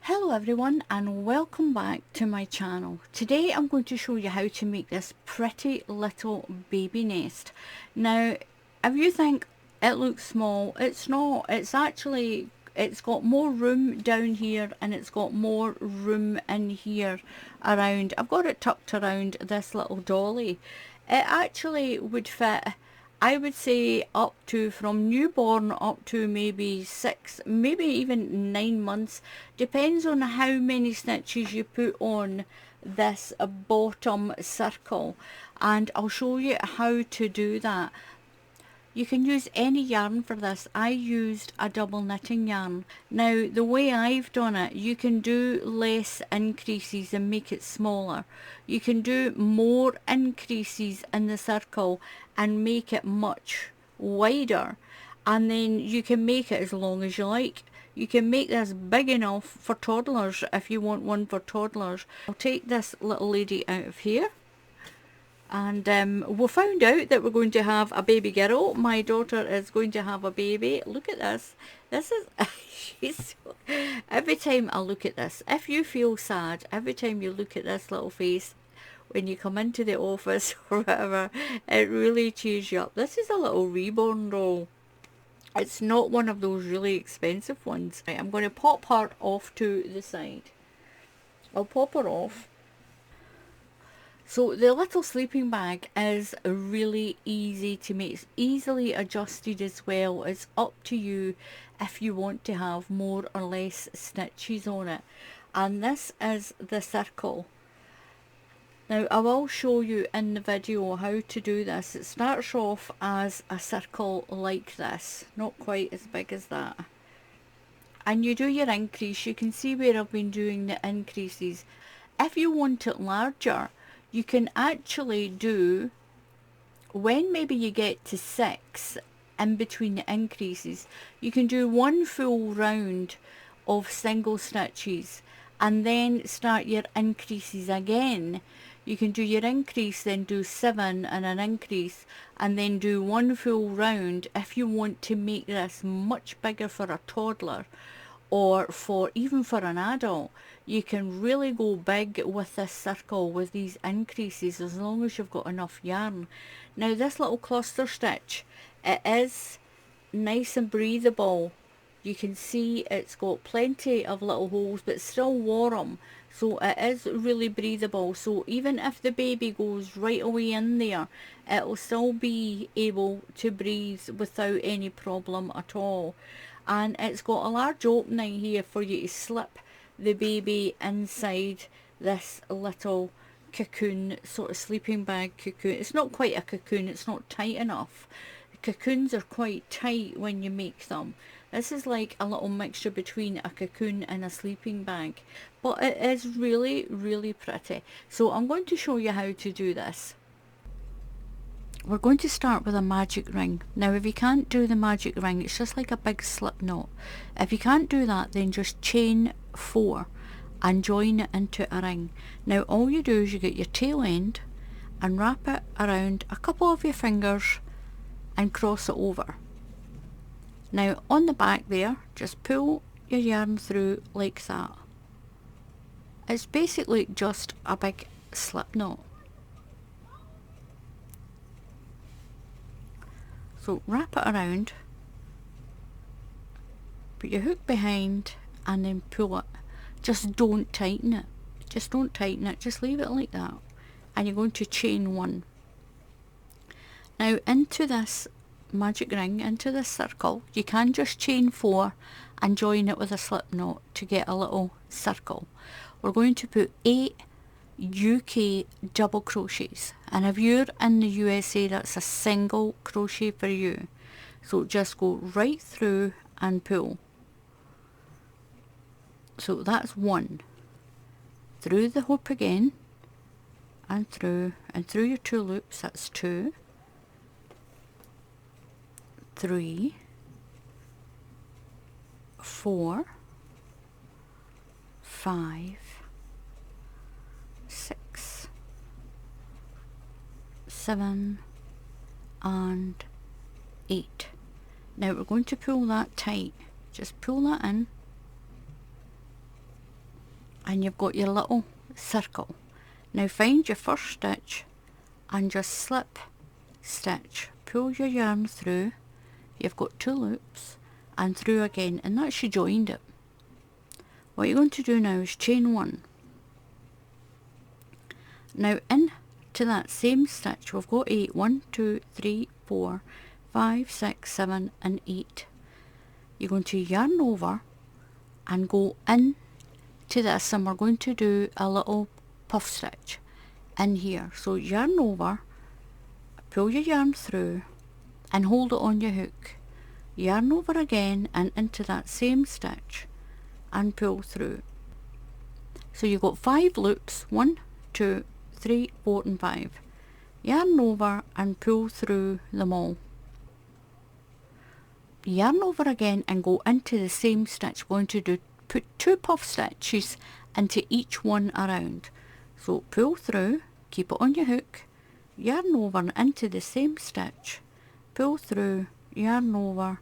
Hello everyone and welcome back to my channel. Today I'm going to show you how to make this pretty little baby nest. Now if you think it looks small, it's not. It's got more room down here and it's got more room in here around. I've got it tucked around this little dolly. It actually would fit, I would say, up to from newborn up to maybe 6, maybe even 9 months. Depends on how many stitches you put on this bottom circle, and I'll show you how to do that. You can use any yarn for this. I used a double knitting yarn. Now the way I've done it, you can do less increases and make it smaller. You can do more increases in the circle and make it much wider, and then you can make it as long as you like. You can make this big enough for toddlers if you want one for toddlers. I'll take this little lady out of here. And we found out that we're going to have a baby girl. My daughter is going to have a baby. Look at this. This is she's so, every time I look at this, if you feel sad, every time you look at this little face when you come into the office or whatever, it really cheers you up. This is a little reborn doll. It's not one of those really expensive ones. Right, I'm going to pop her off to the side. I'll pop her off. So the little sleeping bag is really easy to make. It's easily adjusted as well. It's up to you if you want to have more or less stitches on it. And this is the circle. Now I will show you in the video how to do this. It starts off as a circle like this, not quite as big as that. And you do your increase. You can see where I've been doing the increases. If you want it larger, you can actually do, when maybe you get to 6 in between the increases, you can do one full round of single stitches and then start your increases again. You can do your increase, then do 7 and an increase, and then do one full round if you want to make this much bigger for a toddler, or for even for an adult. You can really go big with this circle with these increases as long as you've got enough yarn. Now this little cluster stitch, it is nice and breathable. You can see it's got plenty of little holes but still warm, so it is really breathable. So even if the baby goes right away in there, it will still be able to breathe without any problem at all. And it's got a large opening here for you to slip the baby inside this little cocoon, sort of sleeping bag cocoon. It's not quite a cocoon, it's not tight enough. Cocoons are quite tight when you make them. This is like a little mixture between a cocoon and a sleeping bag, but it is really, really pretty. So I'm going to show you how to do this. We're going to start with a magic ring. Now if you can't do the magic ring, it's just like a big slip knot. If you can't do that, then just chain 4 and join it into a ring. Now all you do is you get your tail end and wrap it around a couple of your fingers and cross it over. Now on the back there, just pull your yarn through like that. It's basically just a big slip knot. So wrap it around, put your hook behind and then pull it. Just don't tighten it. Just don't tighten it. Just leave it like that. And you're going to chain 1. Now into this magic ring, into this circle, you can just chain 4 and join it with a slip knot to get a little circle. We're going to put 8 UK double crochets, and if you're in the USA, that's a single crochet for you. So just go right through and pull. So that's 1. Through the hoop again and through your 2 loops. That's 2, 3, 4, 5, 6, 7 and 8. Now we're going to pull that tight. Just pull that in and you've got your little circle. Now find your first stitch and just slip stitch, pull your yarn through, you've got 2 loops, and through again, and that's you joined it. What you're going to do now is chain 1. Now into that same stitch we've got 8, 1, 2, 3, 4, 5, 6, 7 and 8. You're going to yarn over and go in to this, and we're going to do a little puff stitch in here. So yarn over, pull your yarn through and hold it on your hook, yarn over again and into that same stitch and pull through. So you've got 5 loops, 1, 2, 3, 4 and 5. Yarn over and pull through them all. Yarn over again and go into the same stitch. We're going to do put 2 puff stitches into each one around. So pull through, keep it on your hook, yarn over and into the same stitch, pull through, yarn over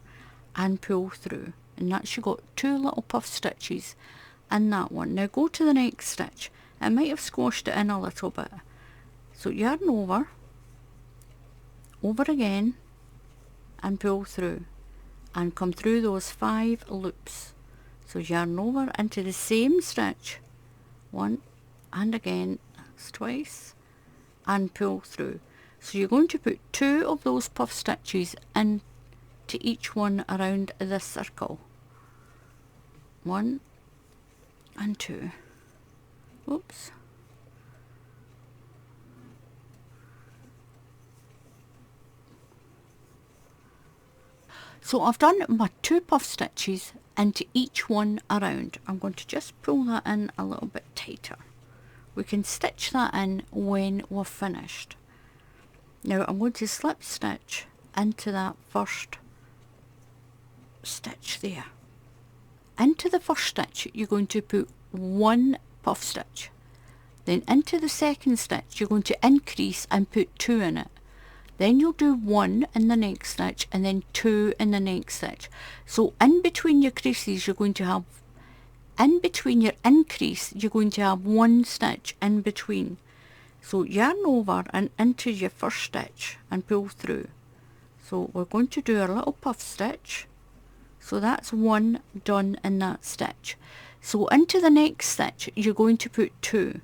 and pull through, and that's you got 2 little puff stitches in that one. Now go to the next stitch. It might have squashed it in a little bit, so yarn over again and pull through and come through those 5 loops. So yarn over into the same stitch, 1 and again, that's twice, and pull through. So you're going to put 2 of those puff stitches into each one around this circle, 1 and 2. Oops. So I've done my 2 puff stitches into each one around. I'm going to just pull that in a little bit tighter. We can stitch that in when we're finished. Now I'm going to slip stitch into that first stitch there. Into the first stitch you're going to put 1 puff stitch. Then into the second stitch you're going to increase and put 2 in it. Then you'll do 1 in the next stitch and then 2 in the next stitch. So in between your creases you're going to have, in between your increase you're going to have 1 stitch in between. So yarn over and into your first stitch and pull through. So we're going to do our little puff stitch. So that's 1 done in that stitch. So into the next stitch you're going to put 2,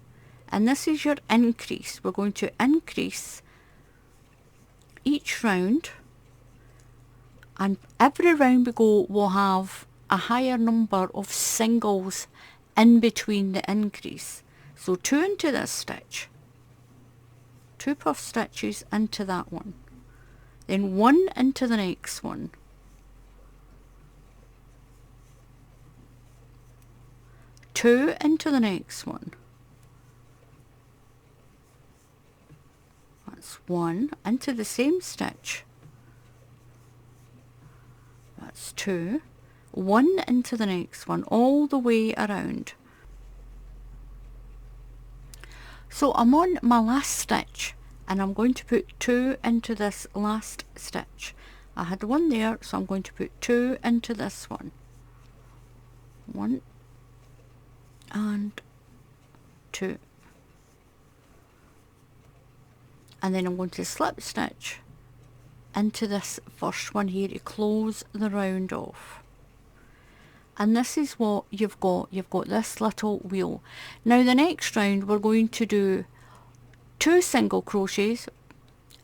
and this is your increase. We're going to increase each round, and every round we go we'll have a higher number of singles in between the increase. So 2 into this stitch, 2 puff stitches into that one, then 1 into the next one, 2 into the next one, that's 1 into the same stitch, that's 2, 1 into the next one, all the way around. So I'm on my last stitch and I'm going to put 2 into this last stitch. I had 1 there, so I'm going to put 2 into this one, 1 and 2, and then I'm going to slip stitch into this first one here to close the round off. And this is what you've got this little wheel. Now the next round we're going to do 2 single crochets,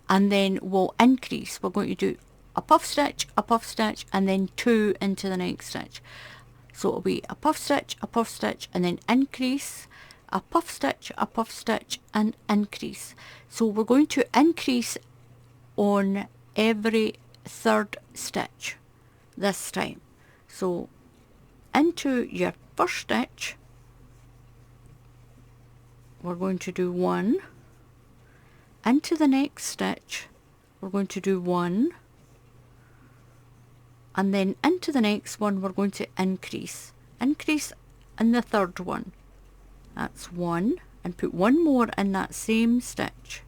and then we'll increase. We're going to do a puff stitch, and then 2 into the next stitch. So it'll be a puff stitch, and then increase, a puff stitch, and increase. So we're going to increase on every 3rd stitch this time. So into your first stitch we're going to do 1, into the next stitch we're going to do 1, and then into the next one we're going to increase in the 3rd one, that's 1, and put 1 more in that same stitch,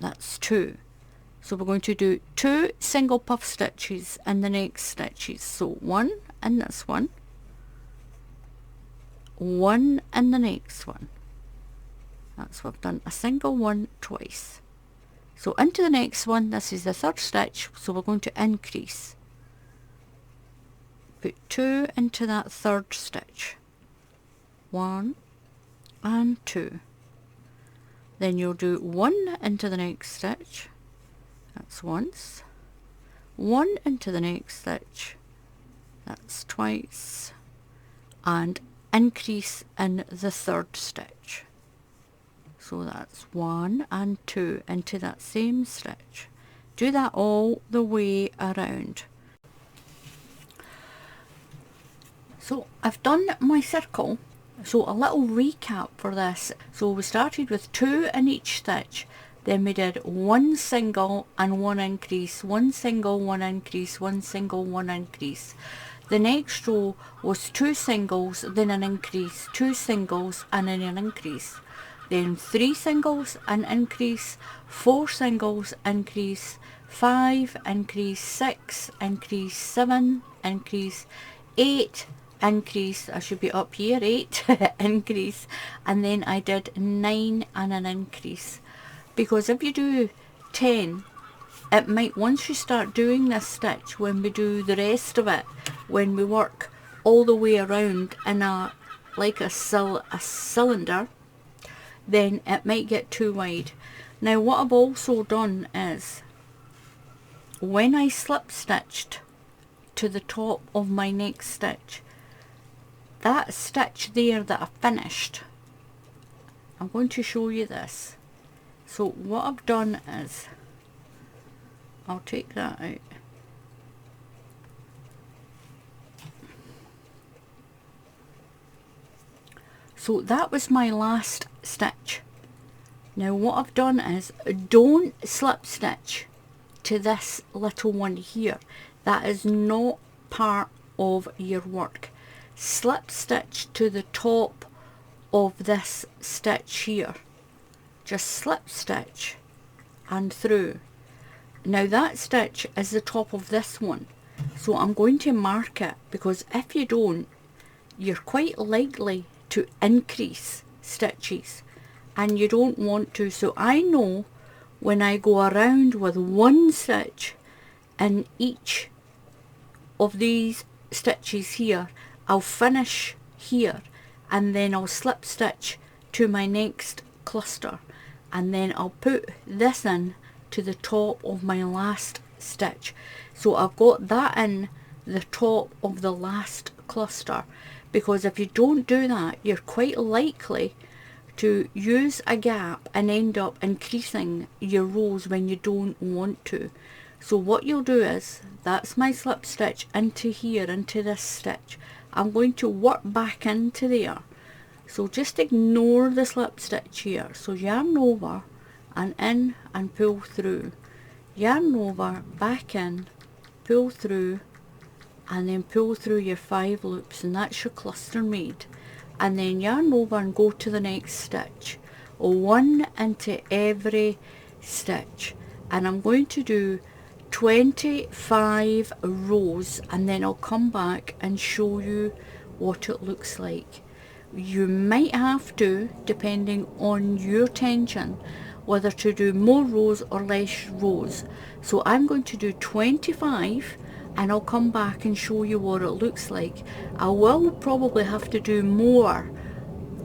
that's 2. So we're going to do 2 single puff stitches in the next stitches. So 1 in this one, one in the next one. That's what I've done, a single one twice. So into the next one, this is the third stitch, so we're going to increase. Put 2 into that third stitch, 1 and 2. Then you'll do 1 into the next stitch, that's once, 1 into the next stitch, that's twice, and increase in the third stitch. So that's 1 and 2 into that same stitch. Do that all the way around. So I've done my circle. So a little recap for this. So we started with 2 in each stitch. Then we did 1 single and 1 increase, 1 single, 1 increase, 1 single, 1 increase. The next row was 2 singles, then an increase, 2 singles and then an increase. Then 3 singles, an increase, 4 singles, increase, 5, increase, 6, increase, 7, increase, 8, increase, I should be up here, 8, increase, and then I did 9 and an increase. Because if you do 10, it might, once you start doing this stitch, when we do the rest of it, when we work all the way around in a, like a cylinder, then it might get too wide. Now what I've also done is, when I slip stitched to the top of my next stitch, that stitch there that I finished, I'm going to show you this. So what I've done is, I'll take that out. So that was my last stitch. Now what I've done is, don't slip stitch to this little one here. That is not part of your work. Slip stitch to the top of this stitch here. Just slip stitch and through. Now that stitch is the top of this one, so I'm going to mark it, because if you don't, you're quite likely to increase stitches and you don't want to. So I know when I go around with one stitch in each of these stitches here, I'll finish here and then I'll slip stitch to my next cluster, and then I'll put this in to the top of my last stitch. So I've got that in the top of the last cluster, because if you don't do that, you're quite likely to use a gap and end up increasing your rows when you don't want to. So what you'll do is, that's my slip stitch into here, into this stitch. I'm going to work back into there. So just ignore the slip stitch here. So yarn over and in and pull through. Yarn over, back in, pull through, and then pull through your 5 loops, and that's your cluster made. And then yarn over and go to the next stitch. 1 into every stitch. And I'm going to do 25 rows, and then I'll come back and show you what it looks like. You might have to, depending on your tension, whether to do more rows or less rows. So I'm going to do 25, and I'll come back and show you what it looks like. I will probably have to do more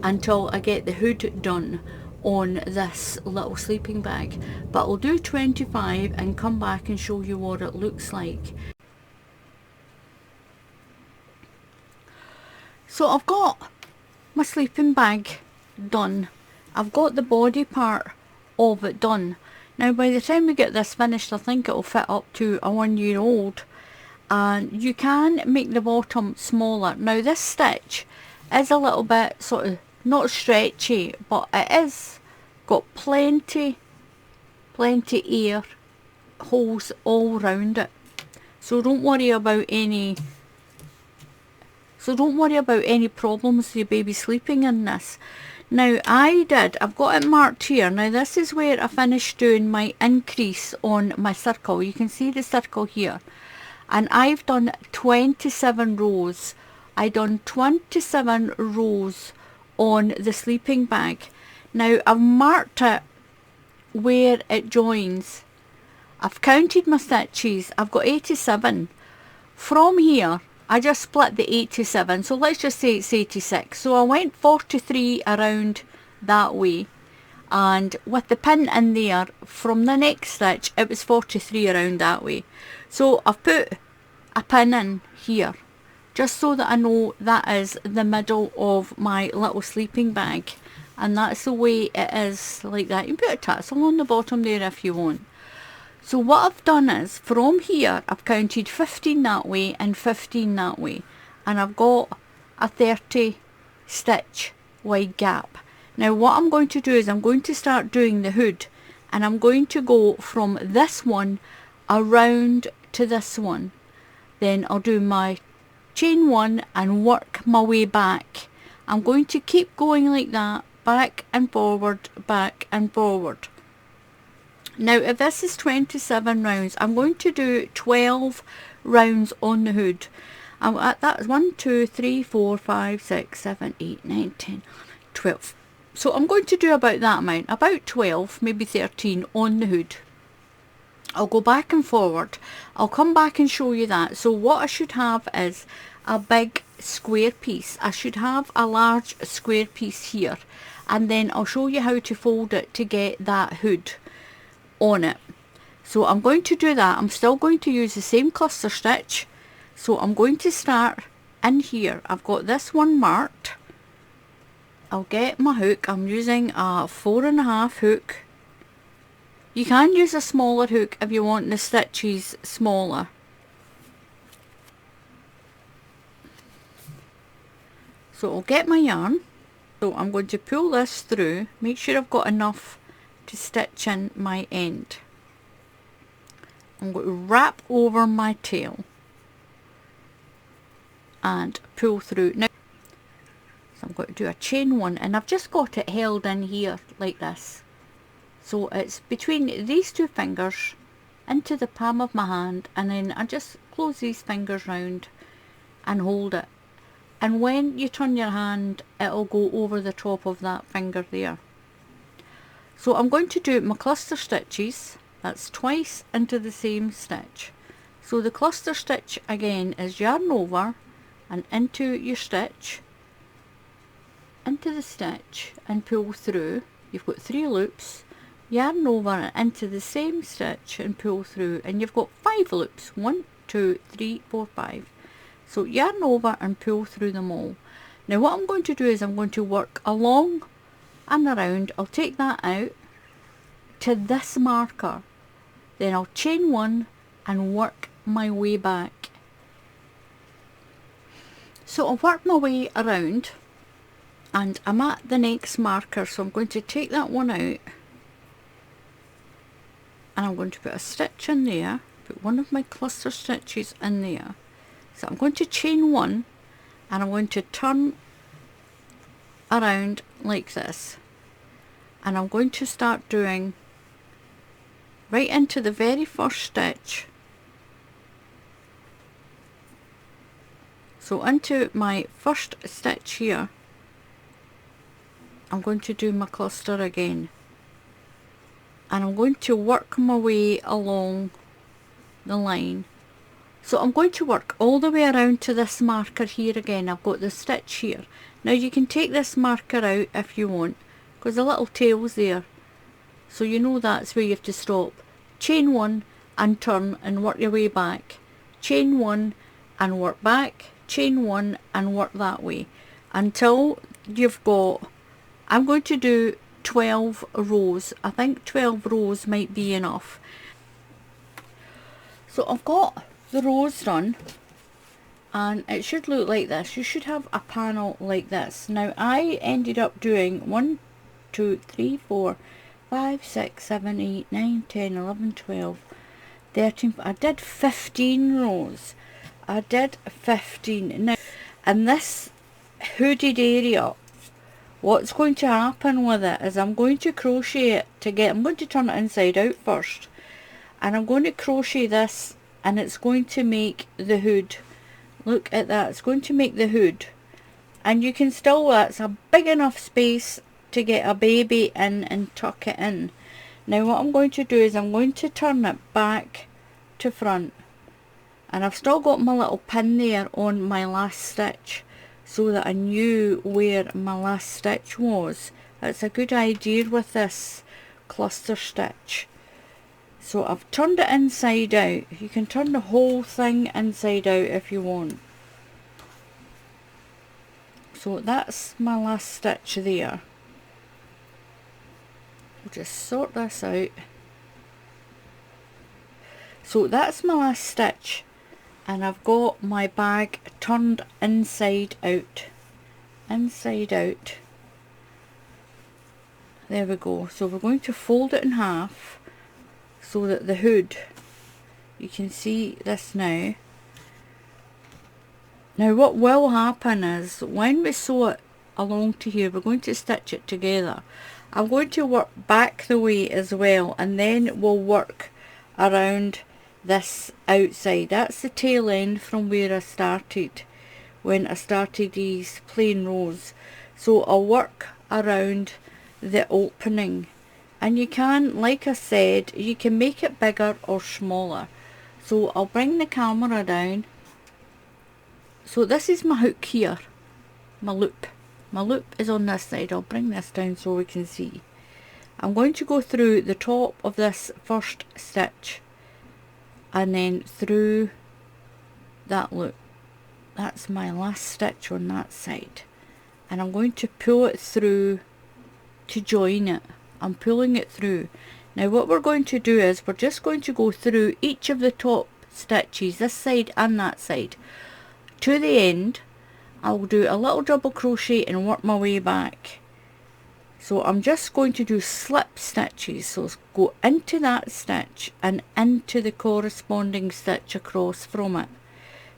until I get the hood done on this little sleeping bag, but I'll do 25 and come back and show you what it looks like. So I've got my sleeping bag done. I've got the body part of it done. Now by the time we get this finished, I think it'll fit up to a 1-year-old. And you can make the bottom smaller. Now this stitch is a little bit sort of not stretchy, but it is got plenty air holes all round it. So don't worry about any problems with your baby sleeping in this. Now I've got it marked here. Now this is where I finished doing my increase on my circle. You can see the circle here. And I've done 27 rows I done 27 rows on the sleeping bag. Now I've marked it where it joins. I've counted my stitches. I've got 87. From here I just split the 87, so let's just say it's 86. So I went 43 around that way, and with the pin in there from the next stitch it was 43 around that way. So I've put a pin in here just so that I know that is the middle of my little sleeping bag, and that's the way it is, like that. You can put a tassel on the bottom there if you want. So what I've done is, from here I've counted 15 that way and 15 that way, and I've got a 30 stitch wide gap. Now what I'm going to do is I'm going to start doing the hood, and I'm going to go from this one around to this one. Then I'll do my chain one and work my way back. I'm going to keep going like that, back and forward, back and forward. Now if this is 27 rounds, I'm going to do 12 rounds on the hood. I'm at that 1, 2, 3, 4, 5, 6, 7, 8, 9, 10, 12. So I'm going to do about that amount, about 12, maybe 13 on the hood. I'll go back and forward. I'll come back and show you that. So what I should have is a big square piece. I should have a large square piece here, and then I'll show you how to fold it to get that hood on it. So I'm going to do that. I'm still going to use the same cluster stitch. So I'm going to start in here. I've got this one marked. I'll get my hook. I'm using a 4.5 hook. You can use a smaller hook if you want the stitches smaller. So I'll get my yarn. So I'm going to pull this through. Make sure I've got enough to stitch in my end. I'm going to wrap over my tail and pull through. Now, so I'm going to do a chain one, and I've just got it held in here like this. So it's between these two fingers into the palm of my hand, and then I just close these fingers round and hold it. And when you turn your hand, it'll go over the top of that finger there. So I'm going to do my cluster stitches. That's twice into the same stitch. So the cluster stitch again is yarn over and into your stitch, into the stitch and pull through. You've got 3 loops, yarn over and into the same stitch and pull through, and you've got 5 loops. 1, 2, 3, 4, 5. So yarn over and pull through them all. Now what I'm going to do is I'm going to work along and around. I'll take that out to this marker, then I'll chain one and work my way back. So I'll work my way around and I'm at the next marker, so I'm going to take that one out and I'm going to put a stitch in there, put one of my cluster stitches in there. So I'm going to chain one and I'm going to turn around like this, and I'm going to start doing right into the very first stitch. So into my first stitch here, I'm going to do my cluster again, and I'm going to work my way along the line. So I'm going to work all the way around to this marker here again. I've got the stitch here. Now you can take this marker out if you want, because the little tail's there, so you know that's where you have to stop. Chain one and turn and work your way back. Chain one and work back. Chain one and work that way until you've got, I'm going to do 12 rows. I think 12 rows might be enough. So I've got the rows done, and it should look like this. You should have a panel like this. Now I ended up doing 1, 2, 3, 4, 5, 6, 7, 8, 9, 10, 11, 12, 13, I did 15 rows. I did 15. Now in this hooded area, what's going to happen with it is I'm going to crochet it to get, I'm going to turn it inside out first, and I'm going to crochet this, and it's going to make the hood Look at that, it's going to make the hood, and you can still, that's a big enough space to get a baby in and tuck it in. Now what I'm going to do is I'm going to turn it back to front, and I've still got my little pin there on my last stitch so that I knew where my last stitch was. That's a good idea with this cluster stitch. So I've turned it inside out. You can turn the whole thing inside out if you want. So that's my last stitch there. We'll just sort this out. So that's my last stitch, and I've got my bag turned inside out. Inside out. There we go. So we're going to fold it in half so that the hood, you can see this now. Now what will happen is when we sew it along to here, we're going to stitch it together. I'm going to work back the way as well, and then we'll work around this outside. That's the tail end from where I started when I started these plain rows. So I'll work around the opening, and you can, like I said, you can make it bigger or smaller. So I'll bring the camera down. So this is my hook here, my loop. My loop is on this side. I'll bring this down so we can see. I'm going to go through the top of this first stitch and then through that loop. That's my last stitch on that side, and I'm going to pull it through to join it. I'm pulling it through. Now what we're going to do is we're just going to go through each of the top stitches, this side and that side, to the end. I'll do a little double crochet and work my way back. So I'm just going to do slip stitches, so go into that stitch and into the corresponding stitch across from it.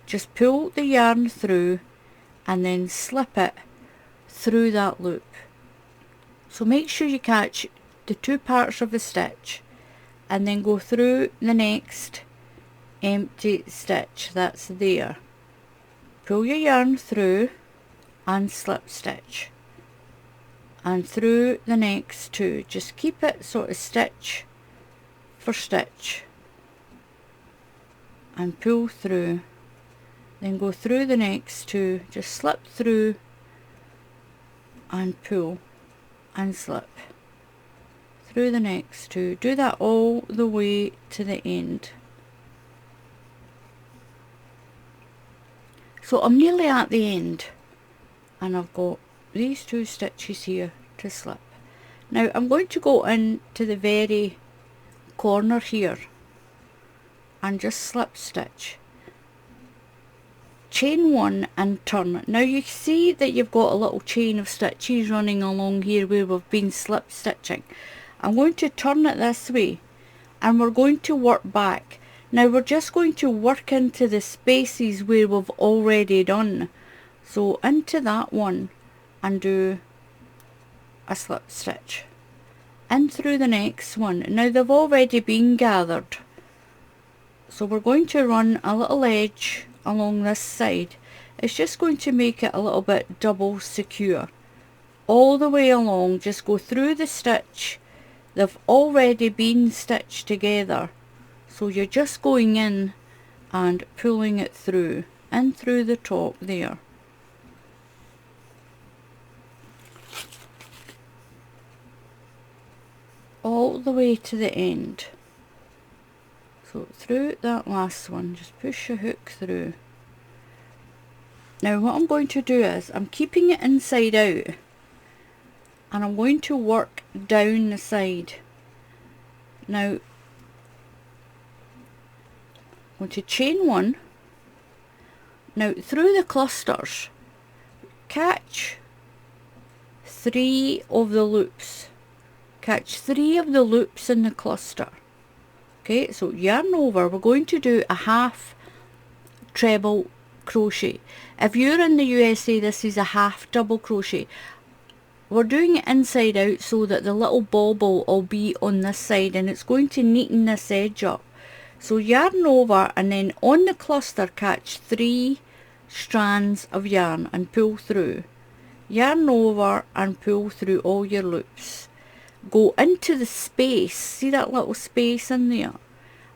Just pull the yarn through and then slip it through that loop. So make sure you catch the two parts of the stitch and then go through the next empty stitch that's there. Pull your yarn through and slip stitch, and through the next two. Just keep it sort of stitch for stitch and pull through, then go through the next two, just slip through and pull and slip through the next two. Do that all the way to the end. So I'm nearly at the end, and I've got these two stitches here to slip. Now I'm going to go into the very corner here and just slip stitch, chain one and turn. Now you see that you've got a little chain of stitches running along here where we've been slip stitching. I'm going to turn it this way and we're going to work back. Now we're just going to work into the spaces where we've already done. So into that one and do a slip stitch, in through the next one. Now they've already been gathered, so we're going to run a little edge along this side. It's just going to make it a little bit double secure all the way along. Just go through the stitch, they've already been stitched together, so you're just going in and pulling it through and through the top there. All the way to the end. So through that last one, just push your hook through. Now what I'm going to do is I'm keeping it inside out and I'm going to work down the side. Now I'm going to chain one. Now through the clusters, catch 3 of the loops. Catch 3 of the loops in the cluster. Okay, so yarn over, we're going to do a half treble crochet. If you're in the USA, this is a half double crochet. We're doing it inside out so that the little bauble will be on this side and it's going to neaten this edge up. So yarn over and then on the cluster catch 3 strands of yarn and pull through. Yarn over and pull through all your loops. Go into the space, see that little space in there,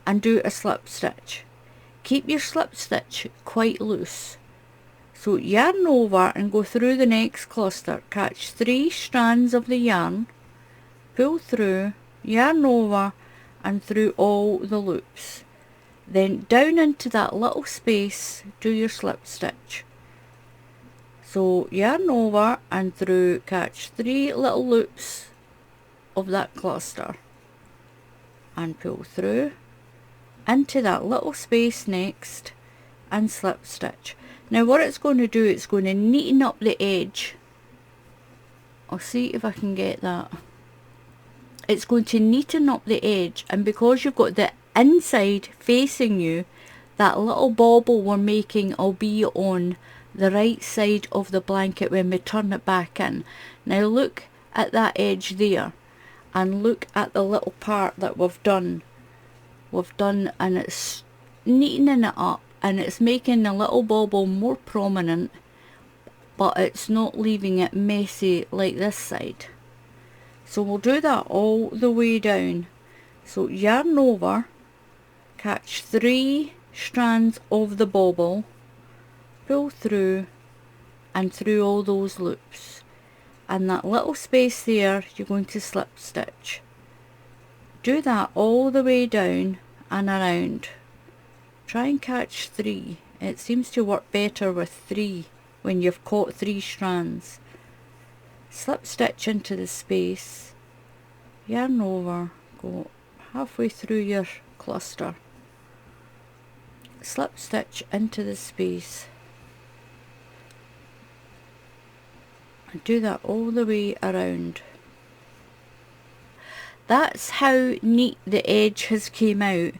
and do a slip stitch. Keep your slip stitch quite loose. So yarn over and go through the next cluster. Catch 3 strands of the yarn, pull through, yarn over and through all the loops. Then down into that little space, do your slip stitch. So yarn over and through, catch 3 little loops of that cluster and pull through into that little space next and slip stitch. Now what it's going to do, it's going to neaten up the edge. I'll see if I can get that. It's going to neaten up the edge, and because you've got the inside facing you, that little bobble we're making will be on the right side of the blanket when we turn it back in. Now look at that edge there, and look at the little part that we've done, and it's neatening it up, and it's making the little bobble more prominent, but it's not leaving it messy like this side. So we'll do that all the way down. So yarn over, catch 3 strands of the bobble, pull through and through all those loops, and that little space there you're going to slip stitch. Do that all the way down and around. Try and catch 3. It seems to work better with 3 when you've caught 3 strands. Slip stitch into the space, yarn over, go halfway through your cluster, slip stitch into the space, and do that all the way around. That's how neat the edge has came out,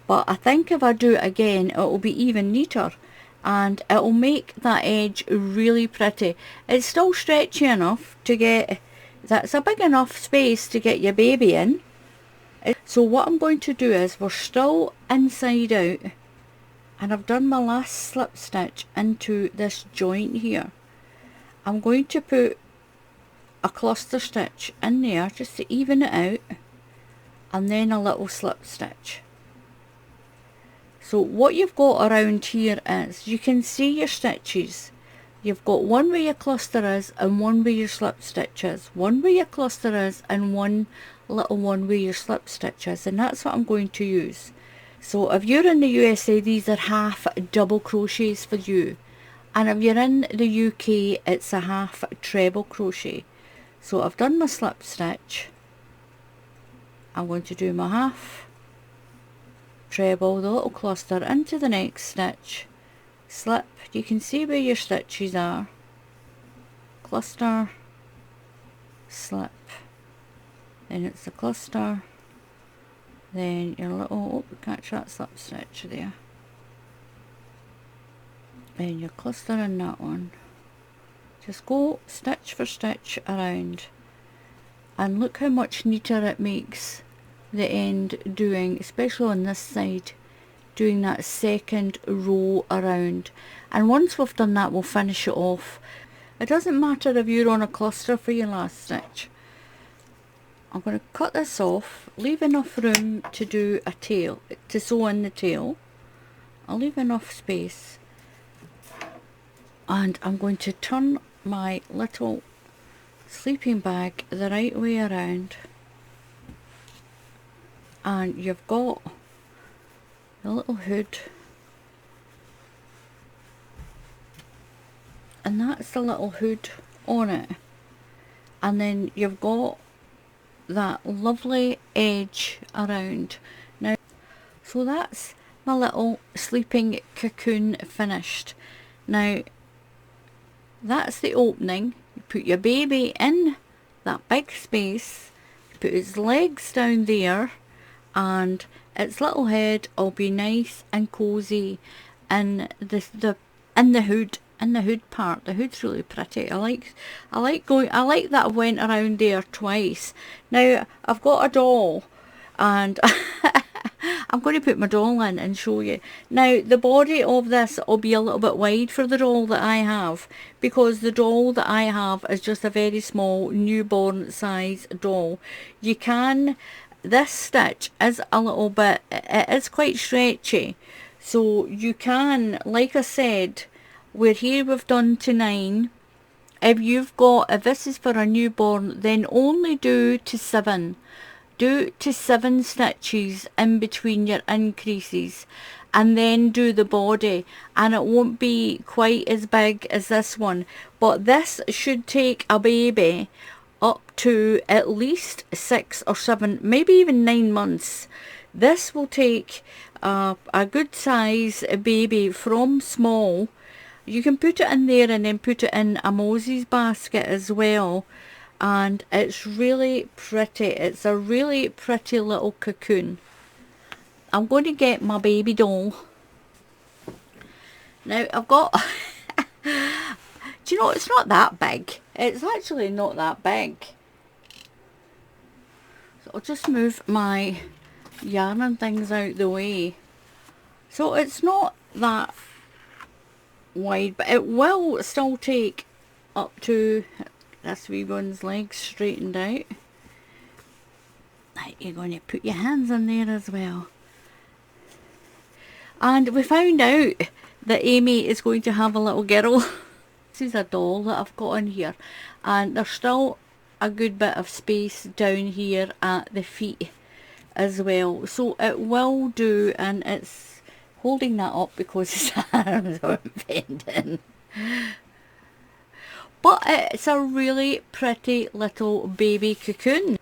but I think if I do it again it will be even neater, and it will make that edge really pretty. It's still stretchy enough to get, that's a big enough space to get your baby in. So what I'm going to do is, we're still inside out, and I've done my last slip stitch into this joint here. I'm going to put a cluster stitch in there just to even it out, and then a little slip stitch. So what you've got around here is, you can see your stitches. You've got one where your cluster is and one where your slip stitch is, one where your cluster is and one little one where your slip stitch is, and that's what I'm going to use. So if you're in the USA, these are half double crochets for you, and if you're in the UK, it's a half treble crochet. So I've done my slip stitch, I'm going to do my half treble, the little cluster into the next stitch, slip, you can see where your stitches are, cluster, slip, then it's the cluster, then your little, oh, catch that slip stitch there, then your cluster in that one. Just go stitch for stitch around, and look how much neater it makes the end doing, especially on this side, doing that second row around. And once we've done that, we'll finish it off. It doesn't matter if you're on a cluster for your last stitch. I'm going to cut this off, leave enough room to do a tail, to sew in the tail. I'll leave enough space, and I'm going to turn my little sleeping bag the right way around, and you've got the little hood, and that's the little hood on it, and then you've got that lovely edge around. Now, so that's my little sleeping cocoon finished. Now that's the opening. You put your baby in that big space, you put its legs down there, and its little head will be nice and cozy in the hood. In the hood part, the hood's really pretty. I like that I went around there twice. Now I've got a doll, and I'm going to put my doll in and show you. Now the body of this will be a little bit wide for the doll that I have, because the doll that I have is just a very small newborn size doll. You can, this stitch is a little bit, it is quite stretchy, so you can, like I said, where here we've done to 9, if this is for a newborn, then only do to 7. Do to 7 stitches in between your increases, and then do the body, and it won't be quite as big as this one, but this should take a baby up to at least 6 or 7, maybe even 9 months. This will take a good size baby from small. You can put it in there and then put it in a Moses basket as well, and it's really pretty. It's a really pretty little cocoon. I'm going to get my baby doll. Now I've got do you know, it's not that big. It's actually not that big. So I'll just move my yarn and things out the way. So it's not that wide, but it will still take up to this wee one's legs straightened out. Right, you're going to put your hands in there as well. And we found out that Amy is going to have a little girl. This is a doll that I've got in here, and there's still a good bit of space down here at the feet as well, so it will do. And it's holding that up because his arms are bending, but it's a really pretty little baby cocoon.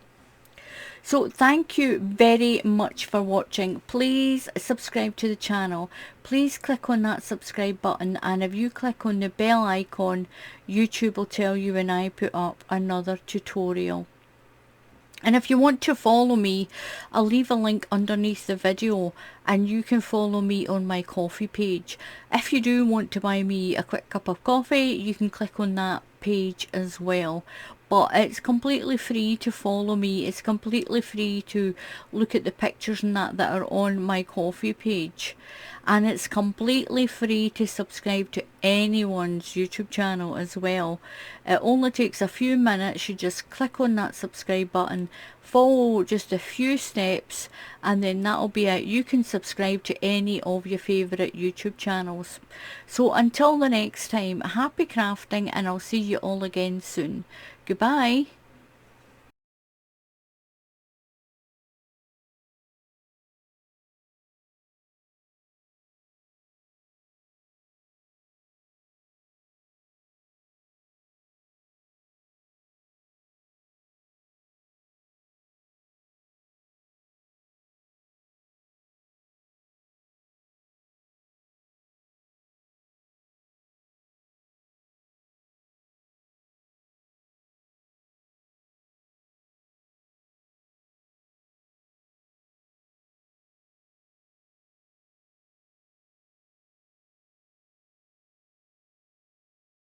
So thank you very much for watching. Please subscribe to the channel. Please click on that subscribe button, and if you click on the bell icon, YouTube will tell you when I put up another tutorial. And if you want to follow me, I'll leave a link underneath the video, and you can follow me on my coffee page. If you do want to buy me a quick cup of coffee, you can click on that page as well. But it's completely free to follow me. It's completely free to look at the pictures and that are on my coffee page. And it's completely free to subscribe to anyone's YouTube channel as well. It only takes a few minutes. You just click on that subscribe button, follow just a few steps, and then that'll be it. You can subscribe to any of your favourite YouTube channels. So until the next time, happy crafting, and I'll see you all again soon. Goodbye.